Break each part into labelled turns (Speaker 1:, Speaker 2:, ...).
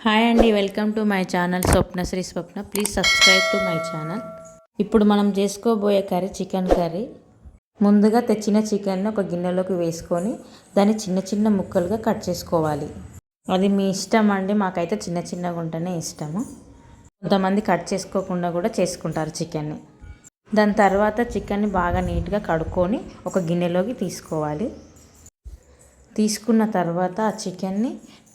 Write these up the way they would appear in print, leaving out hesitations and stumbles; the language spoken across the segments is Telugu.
Speaker 1: హాయ్ అండి, welcome to my channel Swapnasri Swapna. Please subscribe to my channel. ఇప్పుడు మనం చేసుకోబోయే కర్రీ చికెన్ కర్రీ. ముందుగా తెచ్చిన చికెన్ని ఒక గిన్నెలోకి వేసుకొని దాన్ని చిన్న చిన్న ముక్కలుగా కట్ చేసుకోవాలి. అది మీ ఇష్టం అండి, మాకైతే చిన్న చిన్నగా ఉంటేనే ఇష్టము. కొంతమంది కట్ చేసుకోకుండా కూడా చేసుకుంటారు చికెన్ని. దాని తర్వాత చికెన్ని బాగా నీట్గా కడుక్కొని ఒక గిన్నెలోకి తీసుకోవాలి. తీసుకున్న తర్వాత ఆ చికెన్ని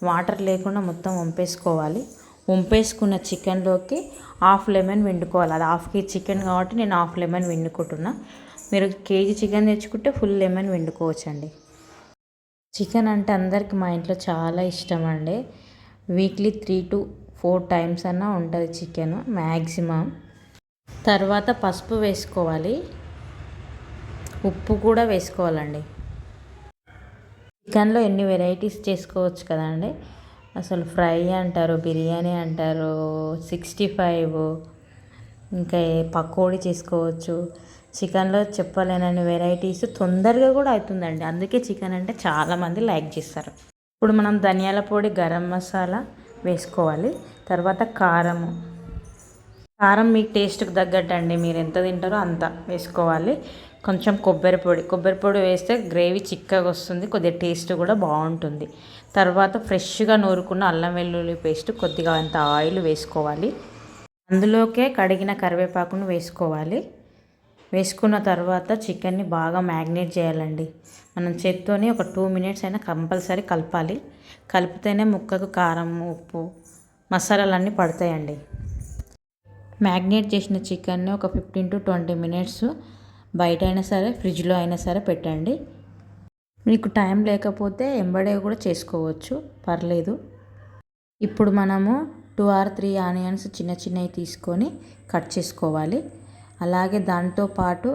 Speaker 1: వాటర్ లేకుండా మొత్తం వంపేసుకోవాలి. వంపేసుకున్న చికెన్లోకి హాఫ్ లెమన్ పిండుకోవాలి. అది హాఫ్ కేజీ చికెన్ కాబట్టి నేను హాఫ్ లెమన్ పిండుకుంటున్నా. మీరు కేజీ చికెన్ తెచ్చుకుంటే ఫుల్ లెమన్ పిండుకోవచ్చండి. చికెన్ అంటే అందరికీ మా ఇంట్లో చాలా ఇష్టం అండి. వీక్లీ 3 to 4 times అన్నా ఉంటుంది చికెన్ మ్యాక్సిమం. తర్వాత పసుపు వేసుకోవాలి, ఉప్పు కూడా వేసుకోవాలండి. చికెన్లో ఎన్ని వెరైటీస్ చేసుకోవచ్చు కదండి. అసలు ఫ్రై అంటారు, బిర్యానీ అంటారు, 65, ఇంకా పకోడీ చేసుకోవచ్చు. చికెన్లో చెప్పలేనన్ని వెరైటీస్, తొందరగా కూడా అవుతుందండి. అందుకే చికెన్ అంటే చాలామంది లైక్ చేస్తారు. ఇప్పుడు మనం ధనియాల పొడి, గరం మసాలా వేసుకోవాలి. తర్వాత కారం మీ టేస్ట్కి తగ్గట్టు అండి, మీరు ఎంత తింటారో అంత వేసుకోవాలి. కొంచెం కొబ్బరి పొడి వేస్తే గ్రేవీ చిక్కగా వస్తుంది, కొద్దిగా టేస్ట్ కూడా బాగుంటుంది. తర్వాత ఫ్రెష్గా నూరుకున్న అల్లం వెల్లుల్లి పేస్ట్, కొద్దిగా అంత ఆయిల్ వేసుకోవాలి. అందులోకే కడిగిన కరివేపాకును వేసుకోవాలి. వేసుకున్న తర్వాత చికెన్ని బాగా మ్యాగ్నేట్ చేయాలండి. మనం చేత్తోని ఒక 2 minutes అయినా కంపల్సరీ కలపాలి. కలిపితేనే ముక్కకు కారం, ఉప్పు, మసాలాలన్నీ పడతాయండి. మ్యాగ్నేట్ చేసిన చికెన్ని ఒక 15 to 20 minutes బయట అయినా సరే, ఫ్రిడ్జ్లో అయినా సరే పెట్టండి. మీకు టైం లేకపోతే ఎంబడే కూడా చేసుకోవచ్చు, పర్లేదు. ఇప్పుడు మనము 2 or 3 ఆనియన్స్ చిన్న చిన్నవి తీసుకొని కట్ చేసుకోవాలి. అలాగే దాంతోపాటు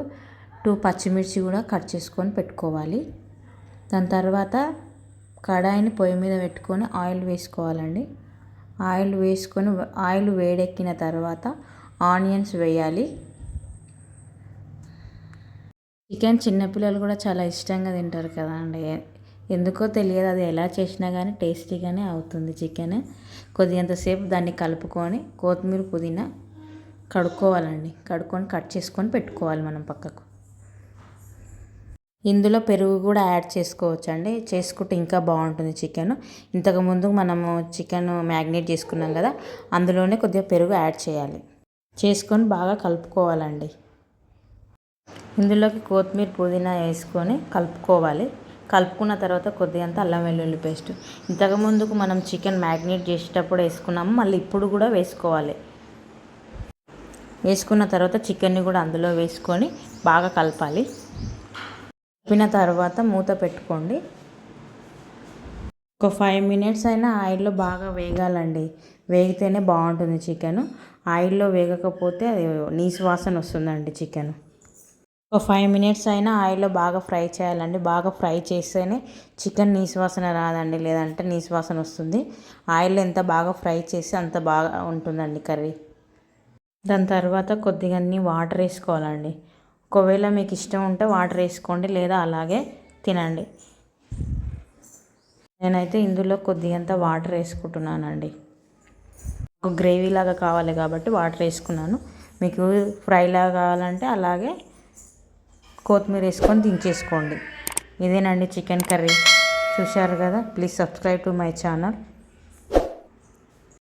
Speaker 1: 2 పచ్చిమిర్చి కూడా కట్ చేసుకొని పెట్టుకోవాలి. దాని తర్వాత కడాయిని పొయ్యి మీద పెట్టుకొని ఆయిల్ వేసుకోవాలండి. ఆయిల్ వేడెక్కిన తర్వాత ఆనియన్స్ వేయాలి. చికెన్ చిన్నపిల్లలు కూడా చాలా ఇష్టంగా తింటారు కదా అండి. ఎందుకో తెలియదు, అది ఎలా చేసినా కానీ టేస్టీగానే అవుతుంది చికెన్. కొద్దిగంతసేపు దాన్ని కలుపుకొని కొత్తిమీర, పుదీనా కడుక్కోవాలండి. కడుక్కొని కట్ చేసుకొని పెట్టుకోవాలి మనం పక్కకు. ఇందులో పెరుగు కూడా యాడ్ చేసుకోవచ్చండి, చేసుకుంటే ఇంకా బాగుంటుంది చికెన్. ఇంతకుముందు మనము చికెన్ మ్యాగ్నేట్ చేసుకున్నాం కదా, అందులోనే కొద్దిగా పెరుగు యాడ్ చేయాలి. చేసుకొని బాగా కలుపుకోవాలండి. ఇందులోకి కొత్తిమీర, పుదీనా వేసుకొని కలుపుకోవాలి. కలుపుకున్న తర్వాత కొద్దిగంత అల్లం వెల్లుల్లి పేస్ట్, ఇంతకుముందుకు మనం చికెన్ మ్యాగ్నేట్ చేసేటప్పుడు వేసుకున్నాము, మళ్ళీ ఇప్పుడు కూడా వేసుకోవాలి. వేసుకున్న తర్వాత చికెన్ని కూడా అందులో వేసుకొని బాగా కలపాలి. కలిపిన తర్వాత మూత పెట్టుకోండి. ఒక 5 minutes అయినా ఆయిల్లో బాగా వేగాలండి. వేగితేనే బాగుంటుంది చికెన్. ఆయిల్లో వేగకపోతే అది నీసు వాసన వస్తుందండి చికెన్. ఒక 5 minutes అయినా ఆయిల్లో బాగా ఫ్రై చేయాలండి. బాగా ఫ్రై చేస్తేనే చికెన్ నీసు వాసన రాదండి, లేదంటే నీసు వాసన వస్తుంది. ఆయిల్లో ఎంత బాగా ఫ్రై చేస్తే అంత బాగా ఉంటుందండి కర్రీ. దాని తర్వాత కొద్దిగా వాటర్ వేసుకోవాలండి. ఒకవేళ మీకు ఇష్టం ఉంటే వాటర్ వేసుకోండి, లేదా అలాగే తినండి. నేనైతే ఇందులో కొద్దిగంత వాటర్ వేసుకుంటున్నానండి. ఒక గ్రేవీ లాగా కావాలి కాబట్టి వాటర్ వేసుకున్నాను. మీకు ఫ్రై లాగా కావాలంటే అలాగే కొత్తిమీర వేసుకొని దించేసుకోండి. ఇదేనండి చికెన్ కర్రీ. చూశారు కదా. Please subscribe to my channel.